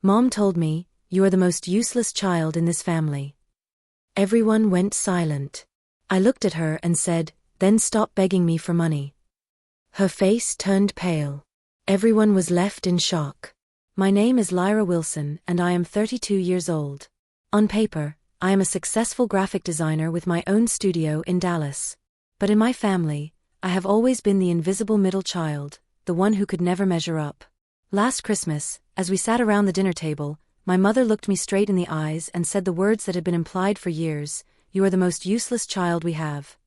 Mom told me, "You are the most useless child in this family." Everyone went silent. I looked at her and said, "Then stop begging me for money." Her face turned pale. Everyone was left in shock. My name is Lyra Wilson and I am 32 years old. On paper, I am a successful graphic designer with my own studio in Dallas. But in my family, I have always been the invisible middle child, the one who could never measure up. Last Christmas, as we sat around the dinner table, my mother looked me straight in the eyes and said the words that had been implied for years, "You are the most useless child we have."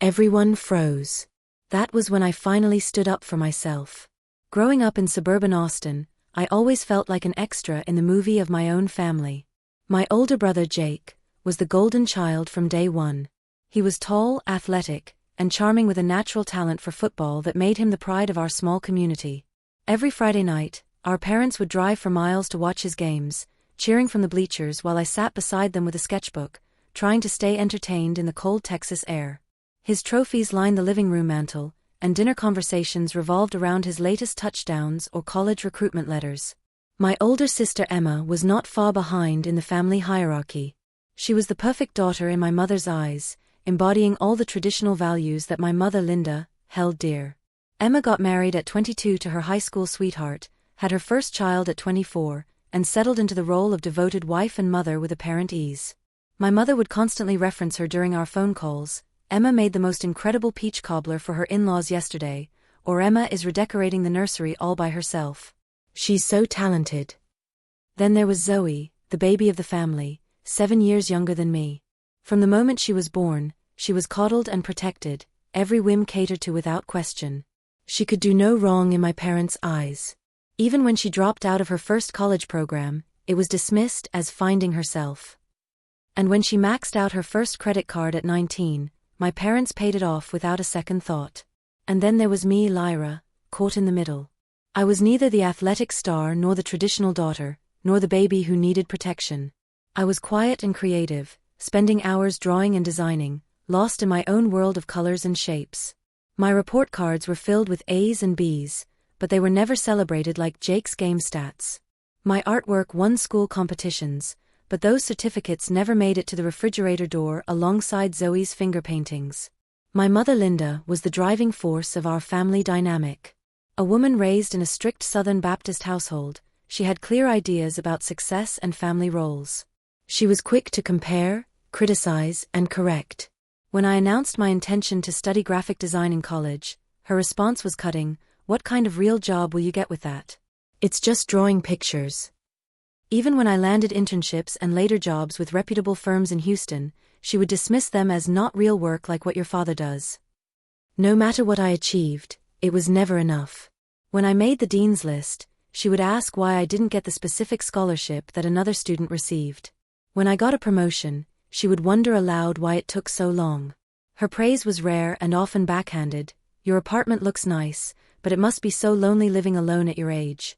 Everyone froze. That was when I finally stood up for myself. Growing up in suburban Austin, I always felt like an extra in the movie of my own family. My older brother Jake was the golden child from day one. He was tall, athletic, and charming with a natural talent for football that made him the pride of our small community. Every Friday night, our parents would drive for miles to watch his games, cheering from the bleachers while I sat beside them with a sketchbook, trying to stay entertained in the cold Texas air. His trophies lined the living room mantel, and dinner conversations revolved around his latest touchdowns or college recruitment letters. My older sister Emma was not far behind in the family hierarchy. She was the perfect daughter in my mother's eyes, embodying all the traditional values that my mother Linda held dear. Emma got married at 22 to her high school sweetheart, had her first child at 24, and settled into the role of devoted wife and mother with apparent ease. My mother would constantly reference her during our phone calls. "Emma made the most incredible peach cobbler for her in-laws yesterday," or "Emma is redecorating the nursery all by herself. She's so talented." Then there was Zoe, the baby of the family, 7 years younger than me. From the moment she was born, she was coddled and protected, every whim catered to without question. She could do no wrong in my parents' eyes. Even when she dropped out of her first college program, it was dismissed as finding herself. And when she maxed out her first credit card at 19, my parents paid it off without a second thought. And then there was me, Lyra, caught in the middle. I was neither the athletic star nor the traditional daughter, nor the baby who needed protection. I was quiet and creative, spending hours drawing and designing, lost in my own world of colors and shapes. My report cards were filled with A's and B's, but they were never celebrated like Jake's game stats. My artwork won school competitions, but those certificates never made it to the refrigerator door alongside Zoe's finger paintings. My mother Linda was the driving force of our family dynamic. A woman raised in a strict Southern Baptist household, she had clear ideas about success and family roles. She was quick to compare, criticize, and correct. When I announced my intention to study graphic design in college, her response was cutting, "What kind of real job will you get with that? It's just drawing pictures." Even when I landed internships and later jobs with reputable firms in Houston, she would dismiss them as not real work like what your father does. No matter what I achieved, it was never enough. When I made the dean's list, she would ask why I didn't get the specific scholarship that another student received. When I got a promotion, she would wonder aloud why it took so long. Her praise was rare and often backhanded. "Your apartment looks nice, but it must be so lonely living alone at your age."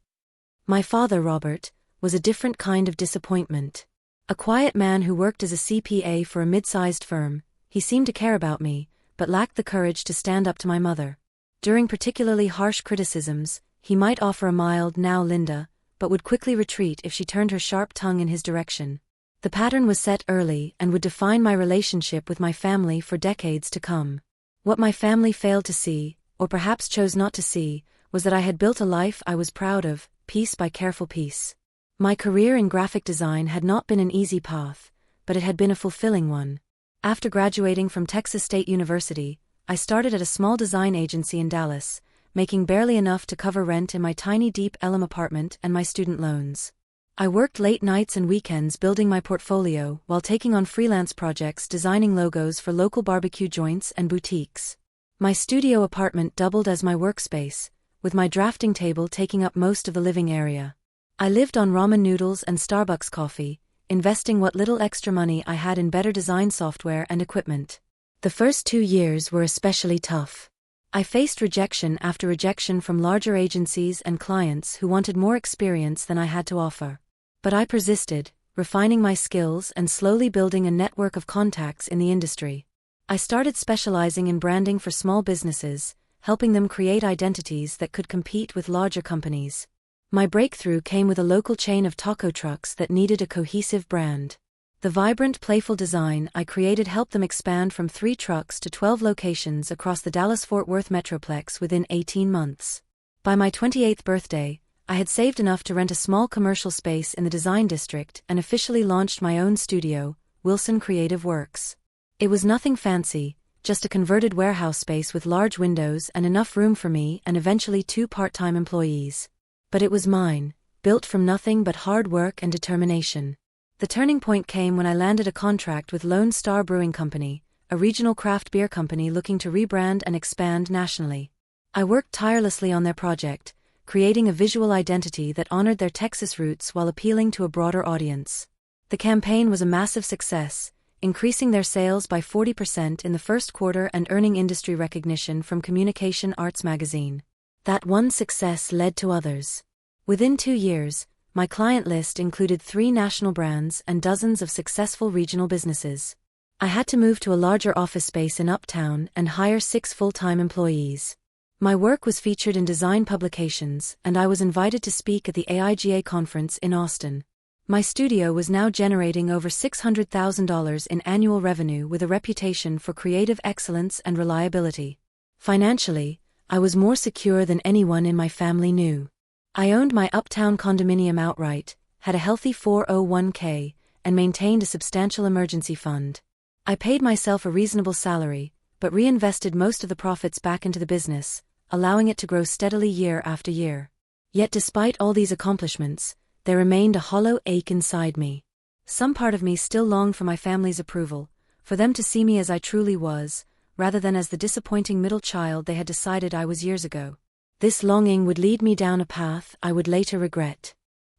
My father, Robert, was a different kind of disappointment. A quiet man who worked as a CPA for a mid-sized firm, he seemed to care about me, but lacked the courage to stand up to my mother. During particularly harsh criticisms, he might offer a mild "Now, Linda," but would quickly retreat if she turned her sharp tongue in his direction. The pattern was set early and would define my relationship with my family for decades to come. What my family failed to see, or perhaps chose not to see, was that I had built a life I was proud of, piece by careful piece. My career in graphic design had not been an easy path, but it had been a fulfilling one. After graduating from Texas State University, I started at a small design agency in Dallas, making barely enough to cover rent in my tiny Deep Ellum apartment and my student loans. I worked late nights and weekends building my portfolio while taking on freelance projects designing logos for local barbecue joints and boutiques. My studio apartment doubled as my workspace, with my drafting table taking up most of the living area. I lived on ramen noodles and Starbucks coffee, investing what little extra money I had in better design software and equipment. The first 2 years were especially tough. I faced rejection after rejection from larger agencies and clients who wanted more experience than I had to offer. But I persisted, refining my skills and slowly building a network of contacts in the industry. I started specializing in branding for small businesses, helping them create identities that could compete with larger companies. My breakthrough came with a local chain of taco trucks that needed a cohesive brand. The vibrant, playful design I created helped them expand from 3 trucks to 12 locations across the Dallas-Fort Worth metroplex within 18 months. By my 28th birthday, I had saved enough to rent a small commercial space in the design district and officially launched my own studio, Wilson Creative Works. It was nothing fancy, just a converted warehouse space with large windows and enough room for me and eventually 2 part-time employees. But it was mine, built from nothing but hard work and determination. The turning point came when I landed a contract with Lone Star Brewing Company, a regional craft beer company looking to rebrand and expand nationally. I worked tirelessly on their project, creating a visual identity that honored their Texas roots while appealing to a broader audience. The campaign was a massive success, increasing their sales by 40% in the first quarter and earning industry recognition from Communication Arts magazine. That one success led to others. Within 2 years, my client list included 3 national brands and dozens of successful regional businesses. I had to move to a larger office space in Uptown and hire 6 full-time employees. My work was featured in design publications, and I was invited to speak at the AIGA conference in Austin. My studio was now generating over $600,000 in annual revenue with a reputation for creative excellence and reliability. Financially, I was more secure than anyone in my family knew. I owned my Uptown condominium outright, had a healthy 401k, and maintained a substantial emergency fund. I paid myself a reasonable salary, but reinvested most of the profits back into the business, allowing it to grow steadily year after year. Yet despite all these accomplishments, there remained a hollow ache inside me. Some part of me still longed for my family's approval, for them to see me as I truly was, rather than as the disappointing middle child they had decided I was years ago. This longing would lead me down a path I would later regret.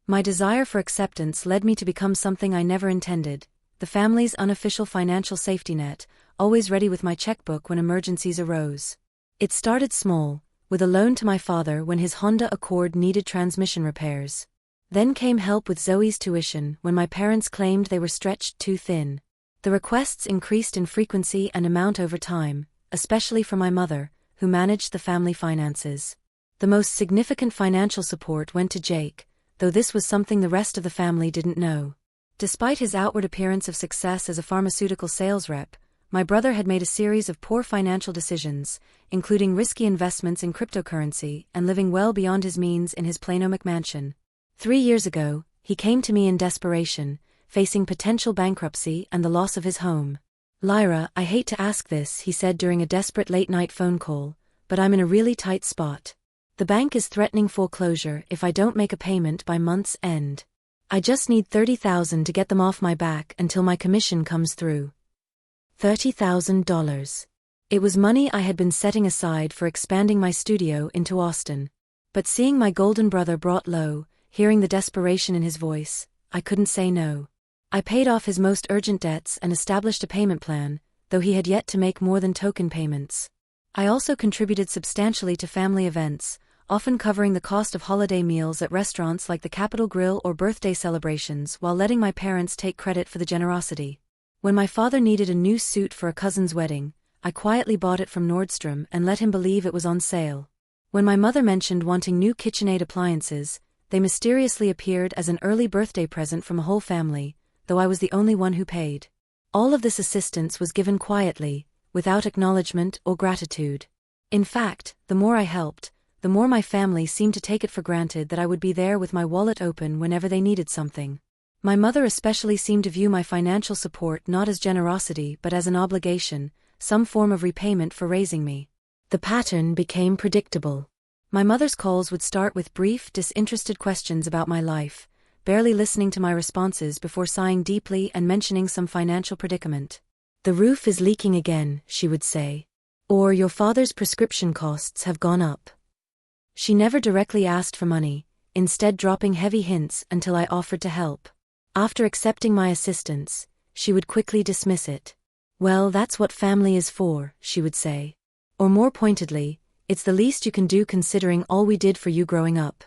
My desire for acceptance led me to become something I never intended, the family's unofficial financial safety net, always ready with my checkbook when emergencies arose. It started small, with a loan to my father when his Honda Accord needed transmission repairs. Then came help with Zoe's tuition when my parents claimed they were stretched too thin. The requests increased in frequency and amount over time, especially from my mother, who managed the family finances. The most significant financial support went to Jake, though this was something the rest of the family didn't know. Despite his outward appearance of success as a pharmaceutical sales rep, my brother had made a series of poor financial decisions, including risky investments in cryptocurrency and living well beyond his means in his Plano McMansion. 3 years ago, he came to me in desperation, facing potential bankruptcy and the loss of his home. "Lyra, I hate to ask this," he said during a desperate late-night phone call, "but I'm in a really tight spot. The bank is threatening foreclosure if I don't make a payment by month's end. I just need $30,000 to get them off my back until my commission comes through." $30,000. It was money I had been setting aside for expanding my studio into Austin. But seeing my golden brother brought low, hearing the desperation in his voice, I couldn't say no. I paid off his most urgent debts and established a payment plan, though he had yet to make more than token payments. I also contributed substantially to family events, often covering the cost of holiday meals at restaurants like the Capitol Grill or birthday celebrations while letting my parents take credit for the generosity. When my father needed a new suit for a cousin's wedding, I quietly bought it from Nordstrom and let him believe it was on sale. When my mother mentioned wanting new KitchenAid appliances, they mysteriously appeared as an early birthday present from a whole family, though I was the only one who paid. All of this assistance was given quietly, without acknowledgement or gratitude. In fact, the more I helped, the more my family seemed to take it for granted that I would be there with my wallet open whenever they needed something. My mother especially seemed to view my financial support not as generosity but as an obligation, some form of repayment for raising me. The pattern became predictable. My mother's calls would start with brief, disinterested questions about my life, barely listening to my responses before sighing deeply and mentioning some financial predicament. "The roof is leaking again," she would say. Or, "Your father's prescription costs have gone up." She never directly asked for money, instead dropping heavy hints until I offered to help. After accepting my assistance, she would quickly dismiss it. "Well, that's what family is for," she would say. Or more pointedly, "It's the least you can do considering all we did for you growing up."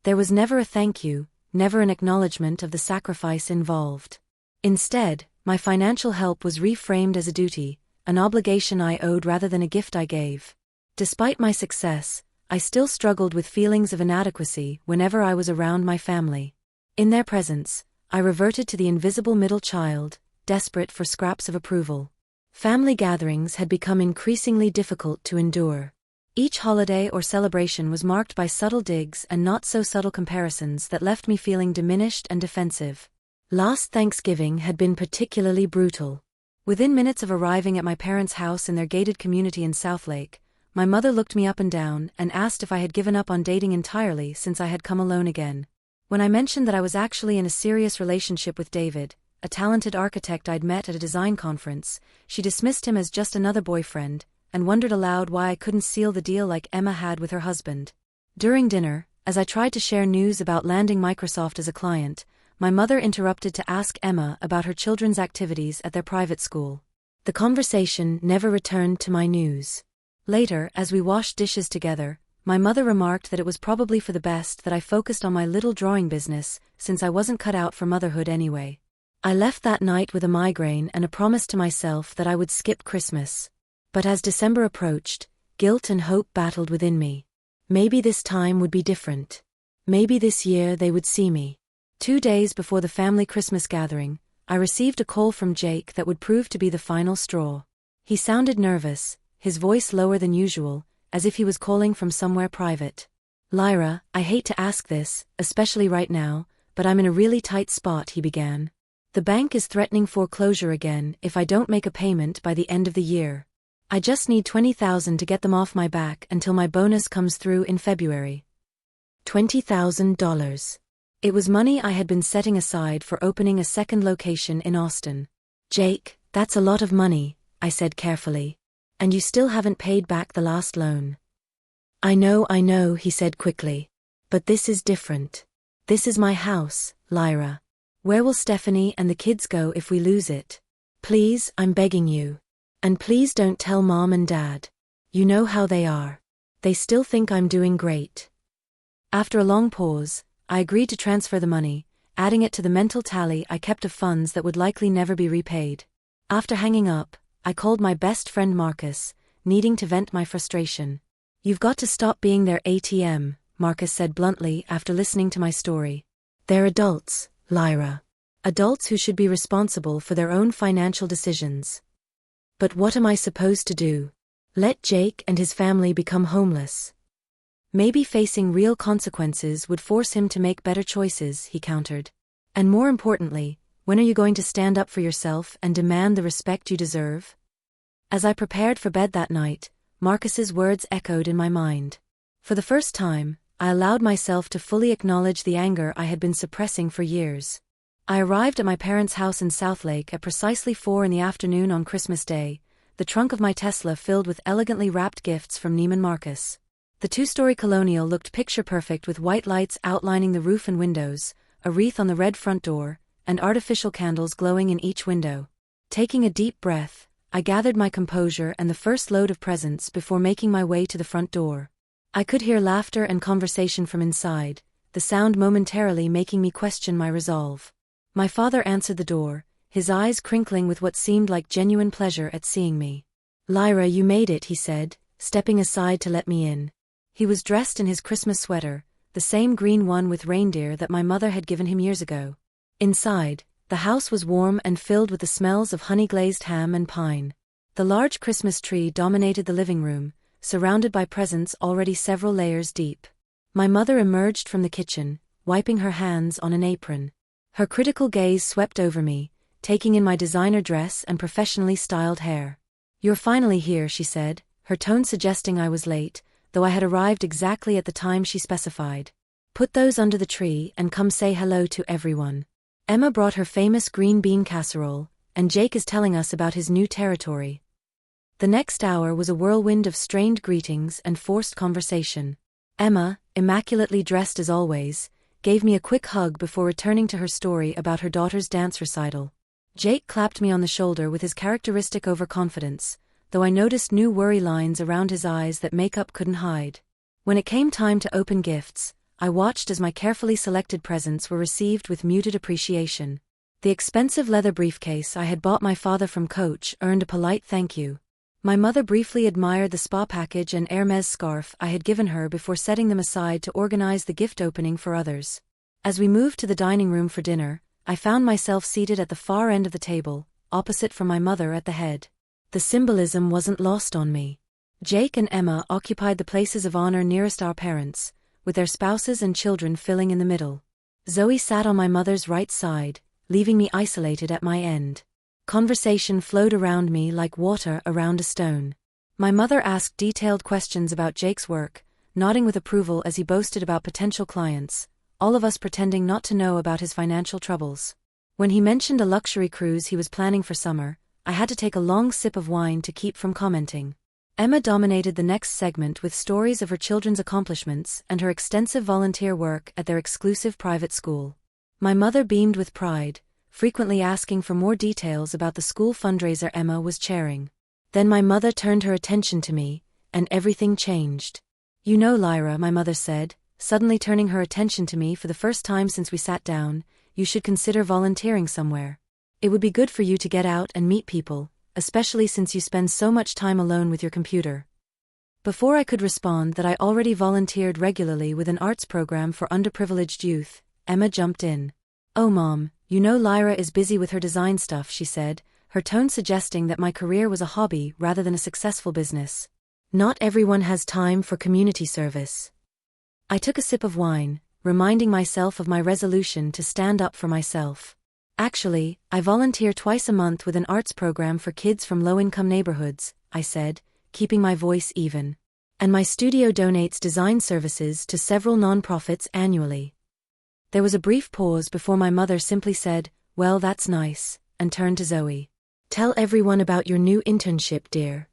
There was never a thank you, never an acknowledgement of the sacrifice involved. Instead, my financial help was reframed as a duty, an obligation I owed rather than a gift I gave. Despite my success, I still struggled with feelings of inadequacy whenever I was around my family. In their presence, I reverted to the invisible middle child, desperate for scraps of approval. Family gatherings had become increasingly difficult to endure. Each holiday or celebration was marked by subtle digs and not-so-subtle comparisons that left me feeling diminished and defensive. Last Thanksgiving had been particularly brutal. Within minutes of arriving at my parents' house in their gated community in Southlake, my mother looked me up and down and asked if I had given up on dating entirely since I had come alone again. When I mentioned that I was actually in a serious relationship with David, a talented architect I'd met at a design conference, she dismissed him as just another boyfriend, and wondered aloud why I couldn't seal the deal like Emma had with her husband. During dinner, as I tried to share news about landing Microsoft as a client, my mother interrupted to ask Emma about her children's activities at their private school. The conversation never returned to my news. Later, as we washed dishes together, my mother remarked that it was probably for the best that I focused on my little drawing business, since I wasn't cut out for motherhood anyway. I left that night with a migraine and a promise to myself that I would skip Christmas. But as December approached, guilt and hope battled within me. Maybe this time would be different. Maybe this year they would see me. 2 days before the family Christmas gathering, I received a call from Jake that would prove to be the final straw. He sounded nervous, his voice lower than usual, as if he was calling from somewhere private. "Lyra, I hate to ask this, especially right now, but I'm in a really tight spot," he began. "The bank is threatening foreclosure again if I don't make a payment by the end of the year. I just need $20,000 to get them off my back until my bonus comes through in February." $20,000. It was money I had been setting aside for opening a second location in Austin. "Jake, that's a lot of money," I said carefully. "And you still haven't paid back the last loan." I know, he said quickly. "But this is different. This is my house, Lyra. Where will Stephanie and the kids go if we lose it? Please, I'm begging you. And please don't tell Mom and Dad. You know how they are. They still think I'm doing great." After a long pause, I agreed to transfer the money, adding it to the mental tally I kept of funds that would likely never be repaid. After hanging up, I called my best friend Marcus, needing to vent my frustration. "You've got to stop being their ATM," Marcus said bluntly after listening to my story. "They're adults, Lyra. Adults who should be responsible for their own financial decisions." "But what am I supposed to do? Let Jake and his family become homeless?" "Maybe facing real consequences would force him to make better choices," he countered. "And more importantly, when are you going to stand up for yourself and demand the respect you deserve?" As I prepared for bed that night, Marcus's words echoed in my mind. For the first time, I allowed myself to fully acknowledge the anger I had been suppressing for years. I arrived at my parents' house in Southlake at precisely 4 p.m. on Christmas Day, the trunk of my Tesla filled with elegantly wrapped gifts from Neiman Marcus. The 2-story colonial looked picture-perfect with white lights outlining the roof and windows, a wreath on the red front door, and artificial candles glowing in each window. Taking a deep breath, I gathered my composure and the first load of presents before making my way to the front door. I could hear laughter and conversation from inside, the sound momentarily making me question my resolve. My father answered the door, his eyes crinkling with what seemed like genuine pleasure at seeing me. "Lyra, you made it," he said, stepping aside to let me in. He was dressed in his Christmas sweater, the same green one with reindeer that my mother had given him years ago. Inside, the house was warm and filled with the smells of honey-glazed ham and pine. The large Christmas tree dominated the living room, surrounded by presents already several layers deep. My mother emerged from the kitchen, wiping her hands on an apron. Her critical gaze swept over me, taking in my designer dress and professionally styled hair. "You're finally here," she said, her tone suggesting I was late, though I had arrived exactly at the time she specified. "Put those under the tree and come say hello to everyone. Emma brought her famous green bean casserole, and Jake is telling us about his new territory." The next hour was a whirlwind of strained greetings and forced conversation. Emma, immaculately dressed as always, gave me a quick hug before returning to her story about her daughter's dance recital. Jake clapped me on the shoulder with his characteristic overconfidence, though I noticed new worry lines around his eyes that makeup couldn't hide. When it came time to open gifts, I watched as my carefully selected presents were received with muted appreciation. The expensive leather briefcase I had bought my father from Coach earned a polite thank you. My mother briefly admired the spa package and Hermès scarf I had given her before setting them aside to organize the gift opening for others. As we moved to the dining room for dinner, I found myself seated at the far end of the table, opposite from my mother at the head. The symbolism wasn't lost on me. Jake and Emma occupied the places of honor nearest our parents, with their spouses and children filling in the middle. Zoe sat on my mother's right side, leaving me isolated at my end. Conversation flowed around me like water around a stone. My mother asked detailed questions about Jake's work, nodding with approval as he boasted about potential clients, all of us pretending not to know about his financial troubles. When he mentioned a luxury cruise he was planning for summer, I had to take a long sip of wine to keep from commenting. Emma dominated the next segment with stories of her children's accomplishments and her extensive volunteer work at their exclusive private school. My mother beamed with pride, frequently asking for more details about the school fundraiser Emma was chairing. Then my mother turned her attention to me, and everything changed. "You know, Lyra," my mother said, suddenly turning her attention to me for the first time since we sat down, "you should consider volunteering somewhere. It would be good for you to get out and meet people, especially since you spend so much time alone with your computer." Before I could respond that I already volunteered regularly with an arts program for underprivileged youth, Emma jumped in. "Oh Mom, you know Lyra is busy with her design stuff," she said, her tone suggesting that my career was a hobby rather than a successful business. "Not everyone has time for community service." I took a sip of wine, reminding myself of my resolution to stand up for myself. "Actually, I volunteer twice a month with an arts program for kids from low-income neighborhoods," I said, keeping my voice even. "And my studio donates design services to several nonprofits annually." There was a brief pause before my mother simply said, "Well, that's nice," and turned to Zoe. "Tell everyone about your new internship, dear."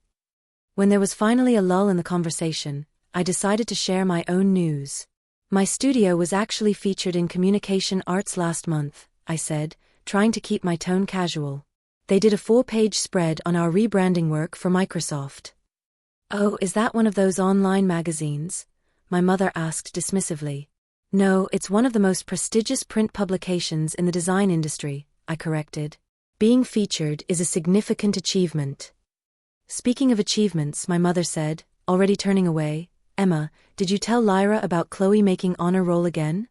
When there was finally a lull in the conversation, I decided to share my own news. "My studio was actually featured in Communication Arts last month," I said, trying to keep my tone casual. "They did a 4-page spread on our rebranding work for Microsoft." "Oh, is that one of those online magazines?" my mother asked dismissively. "No, it's one of the most prestigious print publications in the design industry," I corrected. "Being featured is a significant achievement." "Speaking of achievements," my mother said, already turning away, "Emma, did you tell Lyra about Chloe making honor roll again?"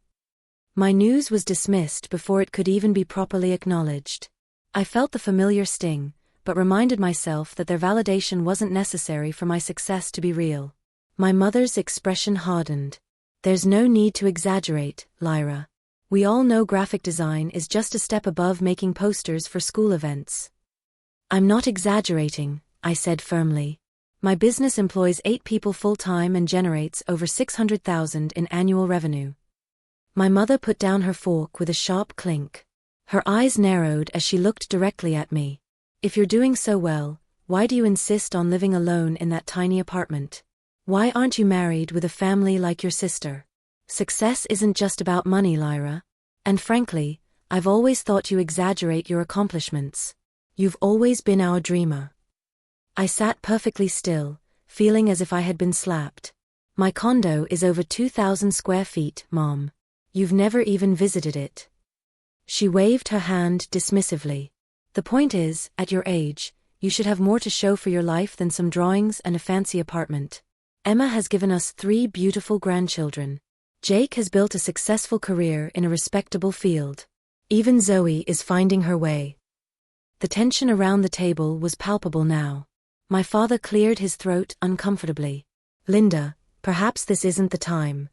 My news was dismissed before it could even be properly acknowledged. I felt the familiar sting, but reminded myself that their validation wasn't necessary for my success to be real. My mother's expression hardened. "There's no need to exaggerate, Lyra. We all know graphic design is just a step above making posters for school events." "I'm not exaggerating," I said firmly. "My business employs 8 people full-time and generates over $600,000 in annual revenue." My mother put down her fork with a sharp clink. Her eyes narrowed as she looked directly at me. "If you're doing so well, why do you insist on living alone in that tiny apartment? Why aren't you married with a family like your sister? Success isn't just about money, Lyra. And frankly, I've always thought you exaggerate your accomplishments. You've always been our dreamer." I sat perfectly still, feeling as if I had been slapped. "My condo is over 2,000 square feet, Mom. You've never even visited it." She waved her hand dismissively. "The point is, at your age, you should have more to show for your life than some drawings and a fancy apartment. Emma has given us 3 beautiful grandchildren. Jake has built a successful career in a respectable field. Even Zoe is finding her way." The tension around the table was palpable now. My father cleared his throat uncomfortably. "Linda, perhaps this isn't the time."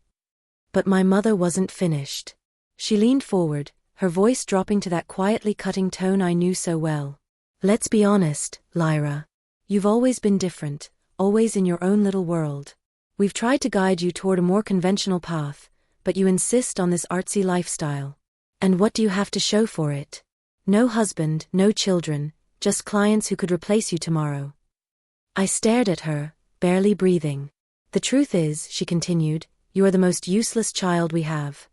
But my mother wasn't finished. She leaned forward, her voice dropping to that quietly cutting tone I knew so well. "Let's be honest, Lyra. You've always been different, always in your own little world. We've tried to guide you toward a more conventional path, but you insist on this artsy lifestyle. And what do you have to show for it? No husband, no children, just clients who could replace you tomorrow." I stared at her, barely breathing. "The truth is," she continued, "you are the most useless child we have."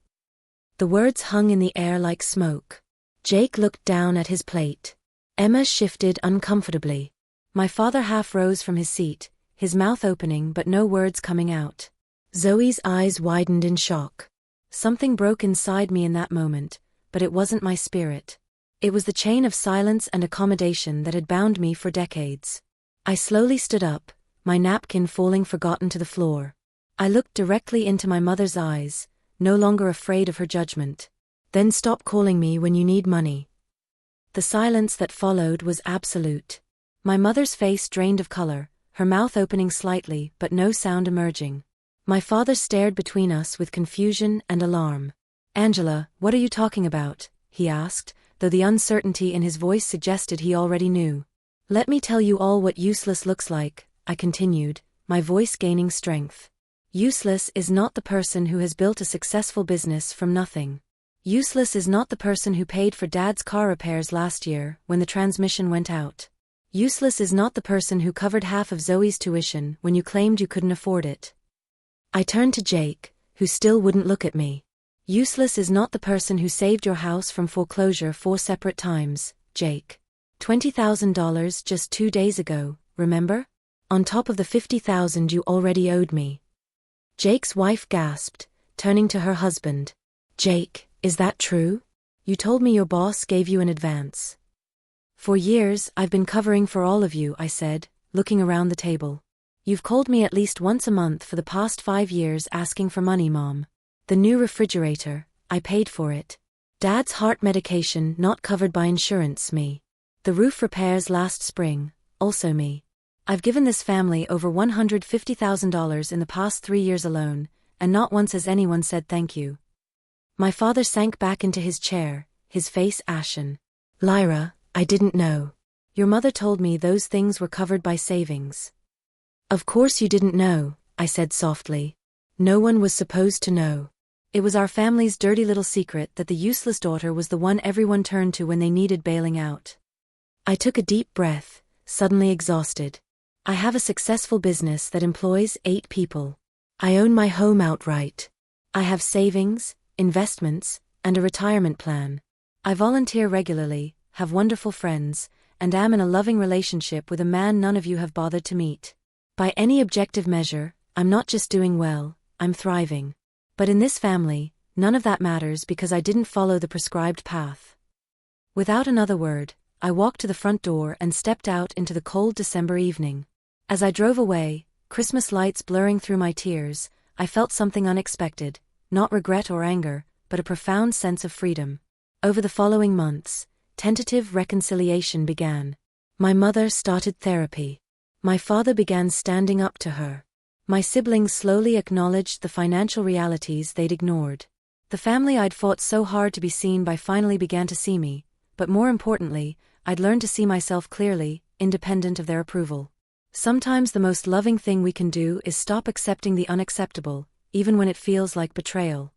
The words hung in the air like smoke. Jake looked down at his plate. Emma shifted uncomfortably. My father half rose from his seat, his mouth opening but no words coming out. Zoe's eyes widened in shock. Something broke inside me in that moment, but it wasn't my spirit. It was the chain of silence and accommodation that had bound me for decades. I slowly stood up, my napkin falling forgotten to the floor. I looked directly into my mother's eyes, no longer afraid of her judgment. Then stop calling me when you need money. The silence that followed was absolute. My mother's face drained of color, her mouth opening slightly but no sound emerging. My father stared between us with confusion and alarm. "Angela, what are you talking about?" he asked, though the uncertainty in his voice suggested he already knew. "Let me tell you all what useless looks like," I continued, my voice gaining strength. "Useless is not the person who has built a successful business from nothing. Useless is not the person who paid for Dad's car repairs last year when the transmission went out. Useless is not the person who covered half of Zoe's tuition when you claimed you couldn't afford it." I turned to Jake, who still wouldn't look at me. "Useless is not the person who saved your house from foreclosure 4 separate times, Jake. $20,000 just 2 days ago, remember? On top of the $50,000 you already owed me." Jake's wife gasped, turning to her husband. "Jake, is that true? You told me your boss gave you an advance." "For years I've been covering for all of you," I said, looking around the table. "You've called me at least once a month for the past 5 years asking for money, Mom. The new refrigerator, I paid for it. Dad's heart medication not covered by insurance, me. The roof repairs last spring, also me. I've given this family over $150,000 in the past 3 years alone, and not once has anyone said thank you." My father sank back into his chair, his face ashen. "Lyra, I didn't know. Your mother told me those things were covered by savings." "Of course you didn't know," I said softly. "No one was supposed to know. It was our family's dirty little secret that the useless daughter was the one everyone turned to when they needed bailing out." I took a deep breath, suddenly exhausted. I have a successful business that employs 8 people. I own my home outright. I have savings, investments, and a retirement plan. I volunteer regularly, have wonderful friends, and am in a loving relationship with a man none of you have bothered to meet. By any objective measure, I'm not just doing well, I'm thriving. But in this family, none of that matters because I didn't follow the prescribed path. Without another word, I walked to the front door and stepped out into the cold December evening. As I drove away, Christmas lights blurring through my tears, I felt something unexpected, not regret or anger, but a profound sense of freedom. Over the following months, tentative reconciliation began. My mother started therapy. My father began standing up to her. My siblings slowly acknowledged the financial realities they'd ignored. The family I'd fought so hard to be seen by finally began to see me, but more importantly, I'd learned to see myself clearly, independent of their approval. Sometimes the most loving thing we can do is stop accepting the unacceptable, even when it feels like betrayal.